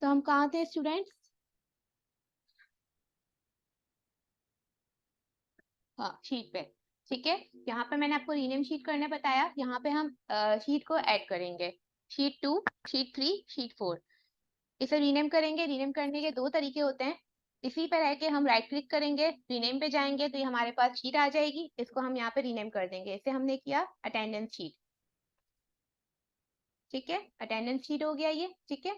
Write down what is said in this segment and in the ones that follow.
तो हम कहाँ थे स्टूडेंट्स? हाँ, शीट पे। ठीक है, यहाँ पे मैंने आपको रीनेम शीट करने बताया। यहाँ पे हम शीट को ऐड करेंगे, शीट 2, शीट 3, शीट 4। इसे रीनेम करेंगे। रीनेम करने के दो तरीके होते हैं। इसी पर रह के हम राइट क्लिक करेंगे, रीनेम पे जाएंगे तो ये हमारे पास शीट आ जाएगी। इसको हम यहाँ पे रीनेम कर देंगे। इसे हमने किया अटेंडेंस शीट। ठीक है, अटेंडेंस शीट हो गया ये। ठीक है,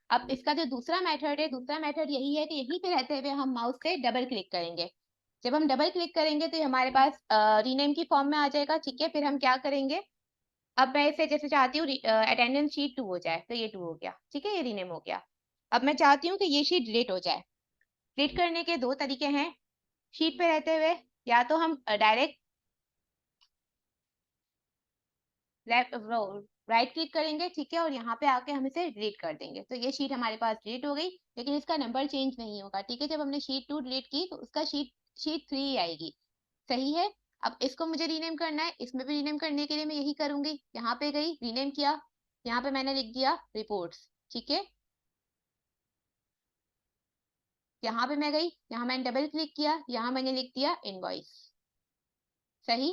अब इसका जो दूसरा मेथड है, दूसरा मेथड यही है कि यहीं पे रहते हुए हम माउस से डबल क्लिक करेंगे। जब हम डबल क्लिक करेंगे तो ये हमारे पास रीनेम की फॉर्म में आ जाएगा। ठीक है, फिर हम क्या करेंगे, अब मैं इसे जैसे चाहती हूँ अटेंडेंस शीट 2 हो जाए, तो ये 2 हो गया। ठीक है, ये रीनेम हो गया। अब मैं चाहती हूँ कि ये शीट डिलीट हो जाए। डिलीट करने के दो तरीके हैं। शीट पे रहते हुए या तो हम डायरेक्ट राइट क्लिक करेंगे। ठीक है, और यहाँ पे आके हम इसे डिलीट कर देंगे। तो ये शीट हमारे पास डिलीट हो गई, लेकिन इसका नंबर चेंज नहीं होगा। ठीक है, जब हमने शीट 2 डिलीट की तो उसका शीट 3 आएगी। सही है। अब इसको मुझे रीनेम करना है। इसमें भी रीनेम करने के लिए मैं यही करूंगी, यहाँ पे गई, रीनेम किया, यहाँ पे मैंने लिख दिया रिपोर्ट्स। ठीक है, यहाँ पे मैं गई, यहाँ मैंने डबल क्लिक किया, यहाँ मैंने लिख दिया इनवॉइस। सही,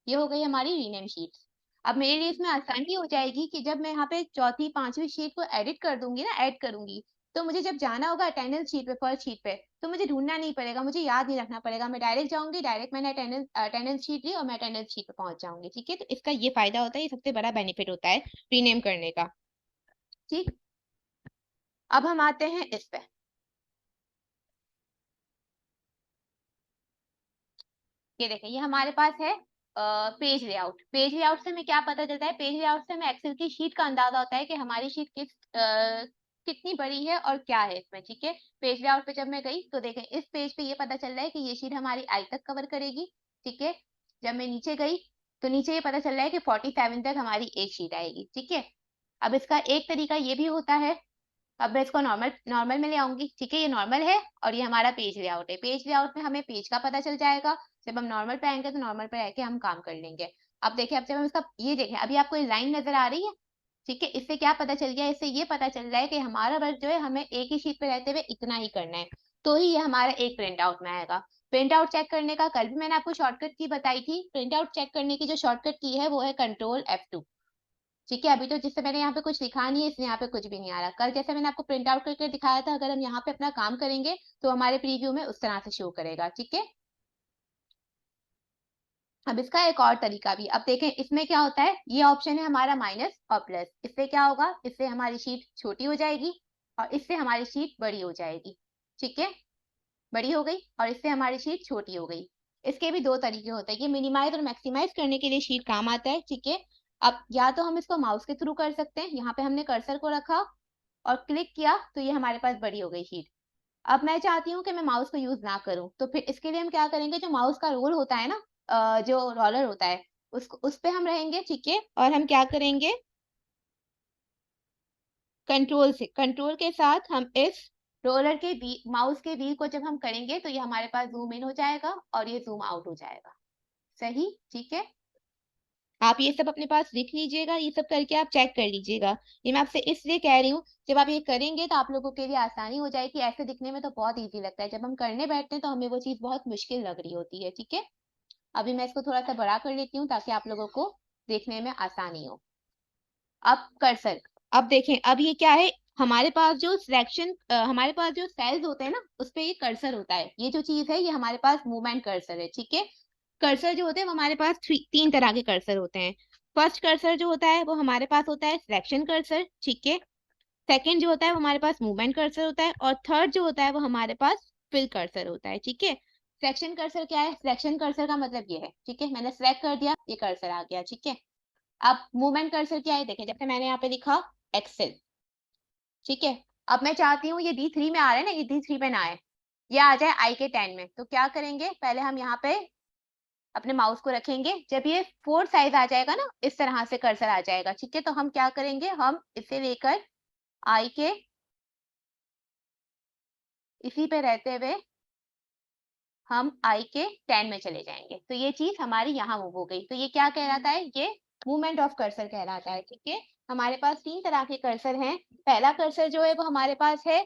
ये हो गई हमारी रीनेम शीट। अब मेरे लिए इसमें आसानी हो जाएगी कि जब मैं यहाँ पे चौथी पांचवी शीट को एडिट कर दूंगी ना, ऐड करूंगी, तो मुझे जब जाना होगा अटेंडेंस शीट पे, फर्स्ट शीट पे, तो मुझे ढूंढना नहीं पड़ेगा, मुझे याद नहीं रखना पड़ेगा। मैं डायरेक्ट जाऊंगी, डायरेक्ट मैंने अटेंडेंस शीट ली और मैं अटेंडेंस शीट पे पहुंच जाऊंगी। ठीक है, तो इसका ये फायदा होता है, ये सबसे बड़ा बेनिफिट होता है रीनेम करने का। ठीक, अब हम आते हैं इस पे। ये देखें, ये हमारे पास है पेज लेआउट। पेज लेआउट से हमें क्या पता चलता है? पेज लेआउट से हमें एक्सेल की शीट का अंदाजा होता है कि हमारी शीट कितनी बड़ी है और क्या है इसमें। ठीक है, पेज लेआउट पे जब मैं गई तो देखें, इस पेज पे ये पता चल रहा है कि ये शीट हमारी आई तक कवर करेगी। ठीक है, जब मैं नीचे गई तो नीचे ये पता चल रहा है कि 47 तक हमारी एक शीट आएगी। ठीक है, अब इसका एक तरीका ये भी होता है। अब मैं इसको नॉर्मल नॉर्मल में ले आऊंगी। ठीक है, ये नॉर्मल है और ये हमारा पेज लेआउट है। पेज लेआउट में हमें पेज का पता चल जाएगा। जब हम नॉर्मल पे आएंगे तो नॉर्मल पे आके हम काम कर लेंगे। अब देखिए, अब जब हम इसका ये देखें, अभी आपको ये लाइन नजर आ रही है? ठीक है, इससे क्या पता चल गया? इससे ये पता चल रहा है कि हमारा वर्क जो है हमें एक ही शीट पे रहते हुए इतना ही करना है, तो ही ये हमारा एक प्रिंट आउट में आएगा। प्रिंट आउट चेक करने का कल भी मैंने आपको शॉर्टकट की बताई थी। प्रिंट आउट चेक करने की जो शॉर्टकट की है वो है Ctrl+F2। ठीक है, अभी तो जिससे मैंने यहाँ पे कुछ लिखा नहीं है, इसलिए यहाँ पे कुछ भी नहीं आ रहा। कल जैसे मैंने आपको प्रिंट आउट करके दिखाया था, अगर हम यहाँ पे अपना काम करेंगे तो हमारे प्रीव्यू में उस तरह से शो करेगा। ठीक है, अब इसका एक और तरीका भी, अब देखें इसमें क्या होता है, ये ऑप्शन है हमारा माइनस और प्लस। इससे क्या होगा, इससे हमारी शीट छोटी हो जाएगी और इससे हमारी शीट बड़ी हो जाएगी। ठीक है, बड़ी हो गई और इससे हमारी शीट छोटी हो गई। इसके भी दो तरीके होते हैं। ये मिनिमाइज और मैक्सिमाइज करने के लिए शीट काम आता है। ठीक है, अब या तो हम इसको माउस के थ्रू कर सकते हैं। यहाँ पे हमने कर्सर को रखा और क्लिक किया तो ये हमारे पास बड़ी हो गई शीट। अब मैं चाहती हूँ कि मैं माउस को यूज ना करूँ, तो फिर इसके लिए हम क्या करेंगे, जो माउस का रोल होता है ना, जो रोलर होता है, उसको उस पे हम रहेंगे। ठीक है, और हम क्या करेंगे, कंट्रोल से, कंट्रोल के साथ हम इस रोलर के माउस के व्हील को जब हम करेंगे तो ये हमारे पास जूम इन हो जाएगा और ये जूम आउट हो जाएगा। सही, ठीक है, आप ये सब अपने पास लिख लीजिएगा, ये सब करके आप चेक कर लीजिएगा। ये मैं आपसे इसलिए कह रही हूँ, जब आप ये करेंगे तो आप लोगों के लिए आसानी हो जाएगी। ऐसे दिखने में तो बहुत इजी लगता है, जब हम करने बैठते हैं तो हमें वो चीज बहुत मुश्किल लग रही होती है। ठीक है, अभी मैं इसको थोड़ा सा बड़ा कर लेती हूँ ताकि आप लोगों को देखने में आसानी हो। अब कर्सर, अब देखें, अब ये क्या है, हमारे पास जो सिलेक्शन, हमारे पास जो सेल्स होते हैं ना, उस पे ये कर्सर होता है। ये जो चीज है ये हमारे पास मूवमेंट कर्सर है। ठीक है, कर्सर जो होते हैं वो हमारे पास तीन तरह के कर्सर होते हैं। फर्स्ट कर्सर जो होता है वो हमारे पास होता है सिलेक्शन कर्सर। ठीक है, सेकंड जो होता है वो हमारे पास मूवमेंट कर्सर होता है और थर्ड जो होता है वो हमारे पास फिल कर्सर होता है। ठीक है, सिलेक्शन कर्सर क्या है? सिलेक्शन कर्सर का मतलब ये है, ठीक है, मैंने सिलेक्ट कर दिया, ये कर्सर आ गया। ठीक है, अब मूवमेंट कर्सर क्या है, देखें, जैसे मैंने यहाँ पे लिखा एक्सेल। ठीक है, अब मैं चाहती हूँ ये D3 में आ रहा है ना, ये D3 पे ना आए, ये आ जाए I के 10 में। तो क्या करेंगे, पहले हम यहाँ पे अपने माउस को रखेंगे। जब ये 4 साइज आ जाएगा ना, इस तरह से कर्सर आ जाएगा। ठीक है, तो हम क्या करेंगे, हम इसे लेकर I के इसी पे रहते हुए हम I के 10 में चले जाएंगे। तो ये चीज हमारी यहाँ मूव हो गई। तो ये क्या कहलाता है, ये मूवमेंट ऑफ कर्सर कहलाता है। ठीक है, हमारे पास 3 तरह के कर्सर हैं। पहला कर्सर जो है वो हमारे पास है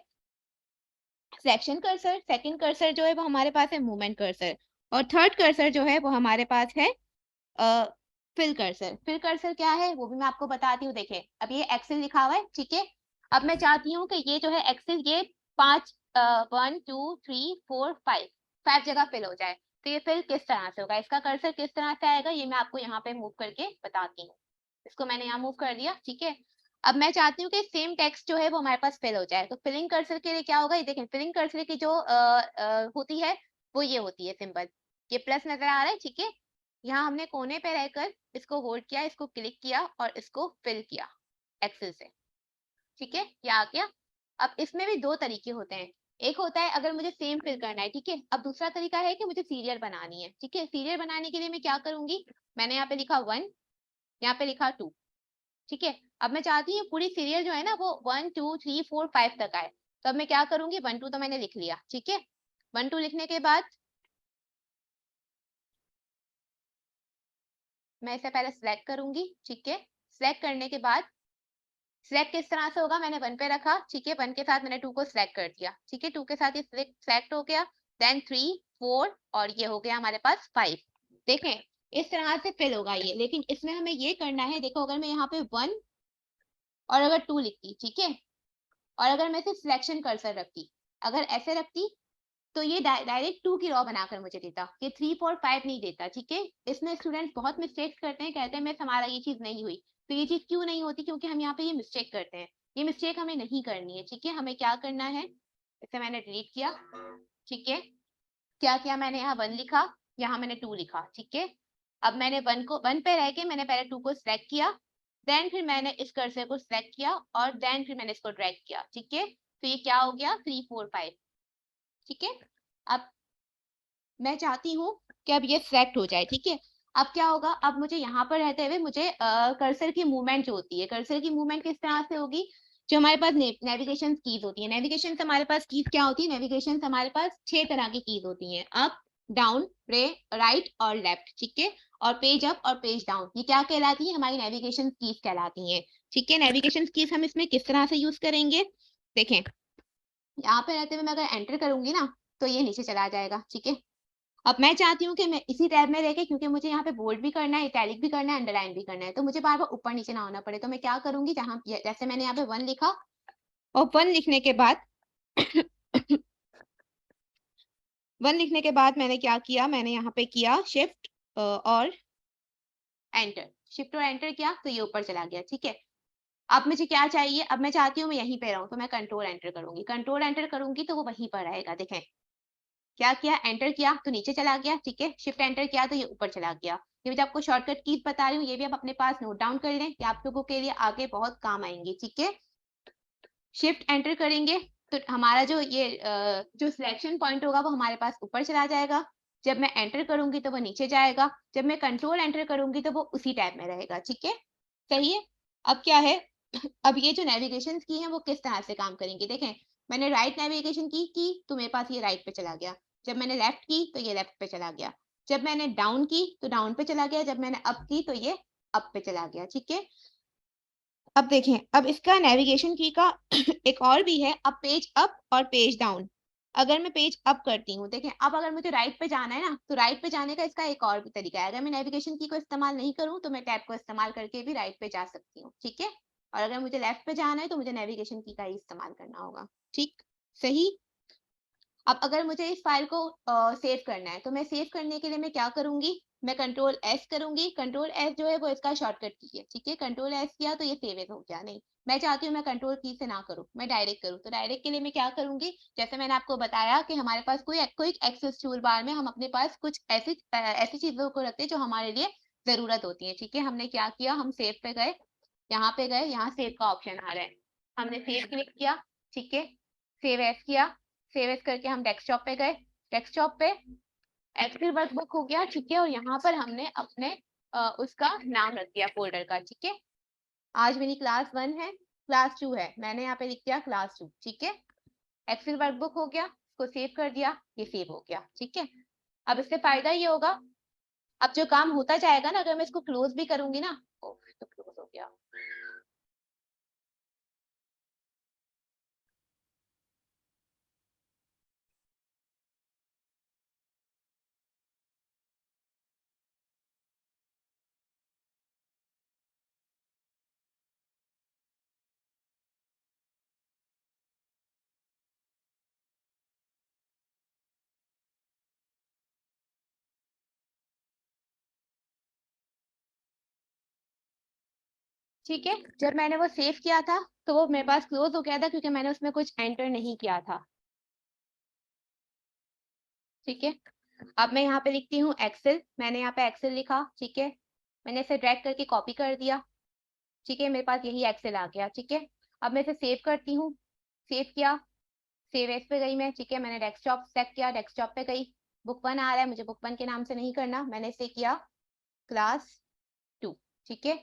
सिलेक्शन कर्सर, सेकंड कर्सर जो है वो हमारे पास है मूवमेंट कर्सर, और थर्ड कर्सर जो है वो हमारे पास है फिल कर्सर। फिल कर्सर क्या है वो भी मैं आपको बताती हूँ। देखें, अब ये एक्सेल लिखा हुआ है, ठीक है। अब मैं चाहती हूँ कि ये जो है एक्सेल, ये 5 1 2 3 4 5 जगह फिल हो जाए। तो ये फिल किस तरह से होगा, इसका कर्सर किस तरह से आएगा, ये मैं आपको यहाँ पे मूव करके बताती हूँ। इसको मैंने यहाँ मूव कर दिया, ठीक है। अब मैं चाहती हूँ कि सेम टेक्स्ट जो है वो हमारे पास फिल हो जाए। तो फिलिंग कर्सर के लिए क्या होगा, ये देखें, फिलिंग कर्सर की जो होती है वो ये होती है सिंबल। ये प्लस नजर आ रहा है, ठीक है। यहाँ हमने कोने पे रहकर इसको होल्ड किया, इसको क्लिक किया और इसको फिल किया एक्सेल से, ठीक है, ये आ गया। अब इसमें भी दो तरीके होते हैं। एक होता है अगर मुझे सेम फिल करना है, ठीक है। अब दूसरा तरीका है कि मुझे सीरियल बनानी है, ठीक है। सीरियल बनाने के लिए मैं क्या करूंगी, मैंने यहाँ पे लिखा 1, यहाँ पे लिखा 2, ठीक है। अब मैं चाहती हूँ पूरी सीरियल जो है ना वो 1 2 3 4 5 तक आए। तो अब मैं क्या करूंगी, 1 2 तो मैंने लिख लिया, ठीक है। 1 2 लिखने के बाद मैं इसे पहले सिलेक्ट करूंगी, ठीक है। सिलेक्ट करने के बाद सिलेक्ट किस तरह से होगा, मैंने 1 पे रखा, ठीक है। 1 के साथ मैंने 2 को सिलेक्ट कर दिया, ठीक है। 2 के साथ ये सिलेक्ट हो गया, देन 3 4 और ये हो गया हमारे पास 5। देखें, इस तरह से फिल होगा ये, लेकिन इसमें हमें ये करना है। देखो, अगर मैं यहाँ पे 1 और अगर 2 लिखती, ठीक है, और अगर मैं सिर्फ सिलेक्शन कर्सर रखती, अगर ऐसे रखती, तो ये डायरेक्ट 2 की रॉ बनाकर मुझे देता, ये 3 4 5 नहीं देता, ठीक है। इसमें स्टूडेंट्स बहुत मिस्टेक्स करते हैं, कहते हैं मिस हमारा ये चीज नहीं हुई। तो ये चीज क्यों नहीं होती, क्योंकि हम यहाँ पे ये मिस्टेक करते हैं। ये मिस्टेक हमें नहीं करनी है, ठीक है। हमें क्या करना है, इसे मैंने डिलीट किया, ठीक है। क्या किया, मैंने यहाँ 1 लिखा, यहाँ मैंने 2 लिखा, ठीक है। अब मैंने 1 पे रह के मैंने पहले 2 को सिलेक्ट किया, देन फिर मैंने इस कर्सर को सिलेक्ट किया और देन फिर मैंने इसको ड्रैग किया, ठीक है। तो ये क्या हो गया, 3 4 5, ठीक है। अब मैं चाहती हूँ कि अब ये सेलेक्ट हो जाए, ठीक है। अब क्या होगा, अब मुझे यहाँ पर रहते हुए मुझे कर्सर की मूवमेंट जो होती है, कर्सर की मूवमेंट किस तरह से होगी, जो हमारे पास नेविगेशन कीज होती है। नेविगेशन हमारे पास कीज क्या होती है, नेविगेशन हमारे पास 6 तरह की कीज होती हैं, अप डाउन राइट और लेफ्ट, ठीक है। और पेज अप और पेज डाउन, ये क्या कहलाती है, हमारी नेविगेशन कीज कहलाती हैं, ठीक है। नेविगेशन कीज हम इसमें किस तरह से यूज करेंगे, देखें, यहाँ पे रहते हुए मैं अगर एंटर करूंगी ना, तो ये नीचे चला जाएगा, ठीक है। अब मैं चाहती हूँ कि मैं इसी टैब में रहकर, क्योंकि मुझे यहाँ पे बोल्ड भी करना है, इटैलिक भी करना है, अंडरलाइन भी करना है, तो मुझे बार बार ऊपर नीचे ना होना पड़े। तो मैं क्या करूंगी, जहां जैसे मैंने यहाँ पे 1 लिखा, और 1 लिखने के बाद 1 लिखने के बाद मैंने क्या किया, मैंने यहाँ पे किया शिफ्ट और एंटर, शिफ्ट और एंटर किया, तो ये ऊपर चला गया, ठीक है। अब मुझे क्या चाहिए, अब मैं चाहती हूँ मैं यहीं पे रहूं, तो मैं कंट्रोल एंटर करूंगी, कंट्रोल एंटर करूंगी तो वो वहीं पर रहेगा। देखें, क्या किया, एंटर किया तो नीचे चला गया, ठीक है। शिफ्ट एंटर किया तो ये ऊपर चला गया। ये मुझे आपको शॉर्टकट कीज बता रही हूँ, ये भी आप अपने पास नोट डाउन कर लें कि आप लोगों के लिए आगे बहुत काम आएंगे, ठीक है। शिफ्ट एंटर करेंगे तो हमारा जो ये जो सिलेक्शन पॉइंट होगा वो हमारे पास ऊपर चला जाएगा। जब मैं एंटर करूंगी तो वो नीचे जाएगा। जब मैं कंट्रोल एंटर करूंगी तो वो उसी टैब में रहेगा, ठीक है। सही है। अब क्या है, अब ये जो नेविगेशन की है वो किस तरह से काम करेंगे, देखें, मैंने राइट नेविगेशन की तो मेरे पास ये राइट पे चला गया। जब मैंने लेफ्ट की तो ये लेफ्ट पे चला गया। जब मैंने डाउन की तो डाउन पे चला गया। जब मैंने अप की तो ये अप पे चला गया, ठीक है। अब देखें, अब इसका नेविगेशन की का एक और भी है, अब पेज अप और पेज डाउन। अगर मैं पेज अप करती हूँ, देखें, अब अगर मुझे राइट पे जाना है ना, तो राइट पे जाने का इसका एक और भी तरीका है। अगर मैं नेविगेशन की को इस्तेमाल नहीं करूँ तो मैं टैब को इस्तेमाल करके भी राइट पे जा सकती हूँ, ठीक है। और अगर मुझे लेफ्ट पे जाना है तो मुझे नेविगेशन की का ही इस्तेमाल करना होगा, ठीक, सही। अब अगर मुझे इस फाइल को सेव करना है, तो मैं सेव करने के लिए मैं क्या करूंगी, मैं कंट्रोल एस करूंगी। कंट्रोल एस जो है वो इसका शॉर्टकट की है, ठीक है। कंट्रोल एस किया तो ये सेव हो गया, नहीं, मैं चाहती हूँ मैं कंट्रोल की से ना करूँ, मैं डायरेक्ट करूँ। तो डायरेक्ट के लिए मैं क्या करूंगी, जैसे मैंने आपको बताया कि हमारे पास कोई क्विक एक्सेस टूल बार में हम अपने पास कुछ ऐसी चीजों को रखते हैं जो हमारे लिए जरूरत होती है, ठीक है। हमने क्या किया, हम सेव पे गए, यहाँ पे गए, यहाँ सेव का ऑप्शन आ रहा है, हमने सेव क्लिक किया, ठीक है। सेव एस किया, सेव एस करके हम डेस्कटॉप पे गए, डेस्कटॉप पे एक्सेल वर्कबुक हो गया, ठीक है। और यहाँ पर हमने अपने उसका नाम रख दिया फोल्डर का, ठीक है। आज मेरी क्लास 1 है, क्लास 2 है, मैंने यहाँ पे लिख दिया क्लास 2, ठीक है। एक्सेल वर्कबुक हो गया, इसको सेव कर दिया, ये सेव हो गया, ठीक है। अब इससे फायदा ये होगा, अब जो काम होता जाएगा ना, अगर मैं इसको क्लोज भी करूंगी ना, तो क्लोज हो गया, ठीक है, जब मैंने वो सेव किया था तो वो मेरे पास क्लोज हो गया था क्योंकि मैंने उसमें कुछ एंटर नहीं किया था। ठीक है, अब मैं यहाँ पे लिखती हूँ एक्सेल। मैंने यहाँ पे एक्सेल लिखा, ठीक है, मैंने इसे ड्रैग करके कॉपी कर दिया। ठीक है, मेरे पास यही एक्सेल आ गया। ठीक है, अब मैं इसे सेव करती हूँ। सेव किया, सेव एज पे गई मैं। ठीक है, मैंने डेस्कटॉप सेलेक्ट किया, डेस्कटॉप पे गई। बुक 1 आ रहा है, मुझे बुक 1 के नाम से नहीं करना, मैंने इसे किया क्लास 2। ठीक है,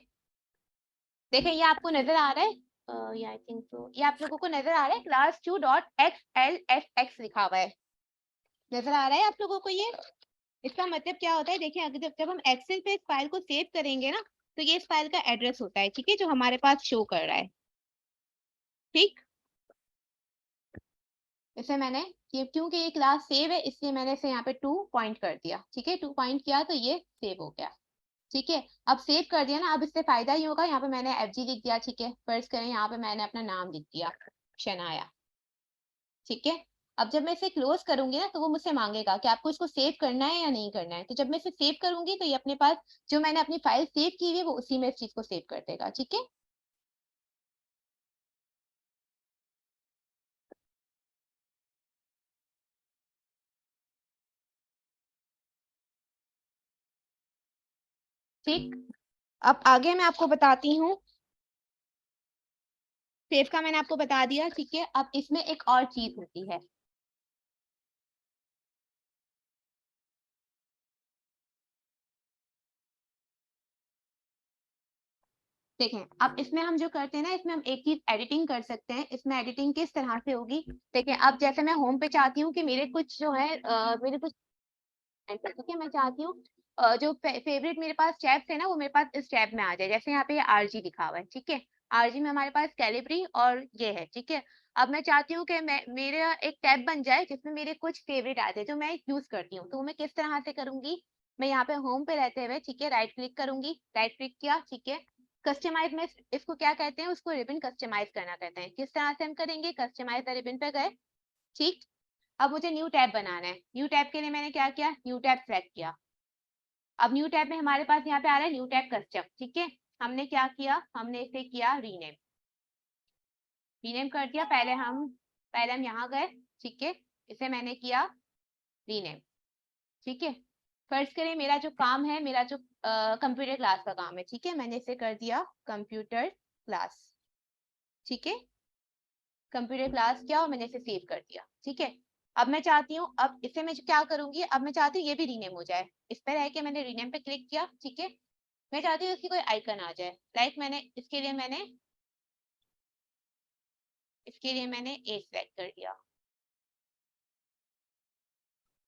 देखें ये आपको नजर आ रहा है, ये आई थिंक सो ये आप लोगों को नजर आ रहा है, क्लास 2 डॉट XLSX लिखा हुआ है। नजर आ रहा है आप लोगों को ये? इसका मतलब क्या होता है, देखिए अगर जब हम एक्सेल पे इस फाइल को सेव करेंगे ना, तो ये इस फाइल का एड्रेस होता है। ठीक है, जो हमारे पास शो कर रहा है। ठीक, इसे मैंने ये क्योंकि ये क्लास सेव है इसलिए मैंने इसे यहाँ पे 2 पॉइंट कर दिया। ठीक है, 2 पॉइंट किया तो ये सेव हो गया। ठीक है, अब सेव कर दिया ना, अब इससे फायदा ही होगा। यहाँ पे मैंने FG लिख दिया। ठीक है, फर्ज करें यहाँ पे मैंने अपना नाम लिख दिया, शनाया। ठीक है, अब जब मैं इसे क्लोज करूंगी ना तो वो मुझसे मांगेगा कि आपको इसको सेव करना है या नहीं करना है। तो जब मैं इसे सेव करूंगी तो ये अपने पास जो मैंने अपनी फाइल सेव की हुई है वो उसी में इस चीज को सेव कर देगा। ठीक है, ठीक, अब आगे मैं आपको बताती हूँ। सेव का मैंने आपको बता दिया। ठीक है, अब इसमें एक और चीज होती है। देखें, अब इसमें हम जो करते हैं ना, इसमें हम एक चीज एडिटिंग कर सकते हैं। इसमें एडिटिंग किस तरह से होगी, देखें, अब जैसे मैं होम पे चाहती हूँ कि मेरे कुछ जो है मेरे कुछ, ठीक है, मैं चाहती हूँ जो फेवरेट मेरे पास टैब्स है ना वो मेरे पास इस टैब में आ जाए। जैसे यहाँ पे RG लिखा हुआ है। ठीक है, RG में हमारे पास कैलिबरी और ये है। ठीक है, अब मैं चाहती हूँ कि मैं मेरा एक टैब बन जाए जिसमें मेरे कुछ फेवरेट आते हैं जो मैं यूज करती हूँ। तो मैं किस तरह से करूंगी, मैं यहाँ पे होम पे रहते हुए, ठीक है, राइट क्लिक करूंगी। राइट क्लिक किया, ठीक है, कस्टमाइज में इसको क्या कहते हैं, उसको रिबन कस्टमाइज करना कहते हैं। किस तरह से हम करेंगे, कस्टमाइज द रिबन पे गए। ठीक, अब मुझे न्यू टैब बनाना है। न्यू टैब के लिए मैंने क्या किया, न्यू टैब सेलेक्ट किया। अब न्यू टैब में हमारे पास यहाँ पे आ रहा है न्यू टैब कस्टम। ठीक है, हमने क्या किया, हमने इसे किया रीनेम। रीनेम कर दिया। पहले हम यहाँ गए। ठीक है, इसे मैंने किया रीनेम। ठीक है, फर्ज करें मेरा जो काम है, मेरा जो कंप्यूटर क्लास का काम है, ठीक है, मैंने इसे कर दिया कंप्यूटर क्लास। ठीक है, कंप्यूटर क्लास किया और मैंने इसे सेव कर दिया। ठीक है, अब मैं चाहती हूँ, अब इसे मैं क्या करूंगी, अब मैं चाहती हूँ ये भी रीनेम हो जाए। इस पर रह के मैंने रीनेम पे क्लिक किया। ठीक है, मैं चाहती हूँ इसकी कोई आइकन आ जाए। लाइक मैंने इसके लिए मैंने ए सेलेक्ट कर दिया,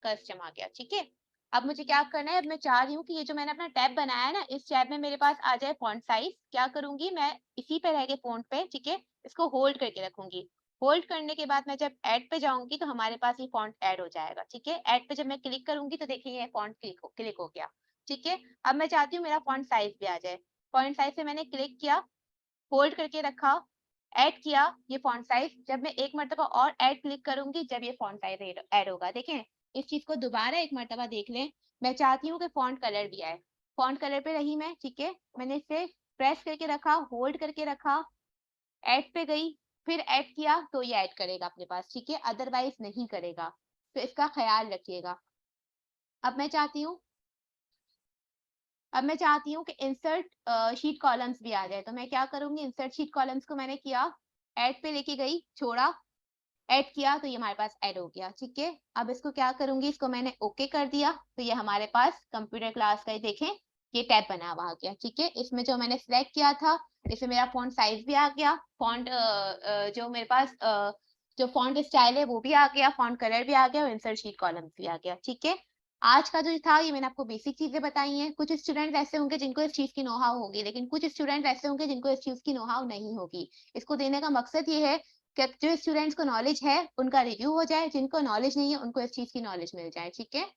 कस्टम आ गया। ठीक है, अब मुझे क्या करना है, अब मैं चाह रही हूँ कि ये जो मैंने अपना टैब बनाया है ना, इस टैब में मेरे पास आ जाए फॉन्ट साइज। क्या करूंगी मैं, इसी पे रह के फॉन्ट पे, ठीक है, इसको होल्ड करके रखूंगी। होल्ड करने के बाद मैं जब ऐड पे जाऊंगी तो हमारे पास ये फॉन्ट ऐड हो जाएगा। ठीक है, ऐड पे जब मैं क्लिक करूंगी तो देखिए ये फॉन्ट क्लिक हो गया। ठीक है, अब मैं चाहती हूँ मेरा फॉन्ट साइज भी आ जाए। फॉन्ट साइज से मैंने क्लिक किया, होल्ड करके रखा, ऐड किया ये फॉन्ट साइज। जब मैं एक मरतबा और ऐड क्लिक करूंगी जब ये फॉन्ट साइज ऐड होगा। देखें, इस चीज को दोबारा एक मरतबा देख लें। मैं चाहती हूँ कि फॉन्ट कलर भी आए। फॉन्ट कलर पे रही मैं। ठीक है, मैंने इसे प्रेस करके रखा, होल्ड करके रखा, ऐड पे गई, फिर ऐड किया तो ये ऐड करेगा अपने पास। ठीक है, अदरवाइज नहीं करेगा, तो इसका ख्याल रखिएगा। अब मैं चाहती हूँ अब मैं चाहती हूँ कि इंसर्ट शीट कॉलम्स भी आ जाए। तो मैं क्या करूंगी, इंसर्ट शीट कॉलम्स को मैंने किया, ऐड पे लेके गई, छोड़ा, ऐड किया तो ये हमारे पास ऐड हो गया। ठीक है, अब इसको क्या करूंगी, इसको मैंने ओके कर दिया तो ये हमारे पास कंप्यूटर क्लास का, देखें ये टैब बना हुआ आ गया। ठीक है, इसमें जो मैंने सिलेक्ट किया था, इसमें मेरा फॉन्ट साइज भी आ गया, फॉन्ट जो मेरे पास जो फॉन्ट स्टाइल है वो भी आ गया, फॉन्ट कलर भी आ गया और इंसर्ट शीट कॉलम्स भी आ गया। ठीक है, आज का जो था ये मैंने आपको बेसिक चीजें बताई हैं। कुछ स्टूडेंट ऐसे होंगे जिनको इस चीज की नो हाउ होगी, लेकिन कुछ स्टूडेंट ऐसे होंगे जिनको इस चीज की नो हाउ नहीं होगी। इसको देने का मकसद ये है कि जो स्टूडेंट्स को नॉलेज है उनका रिव्यू हो जाए, जिनको नॉलेज नहीं है उनको इस चीज की नॉलेज मिल जाए। ठीक है।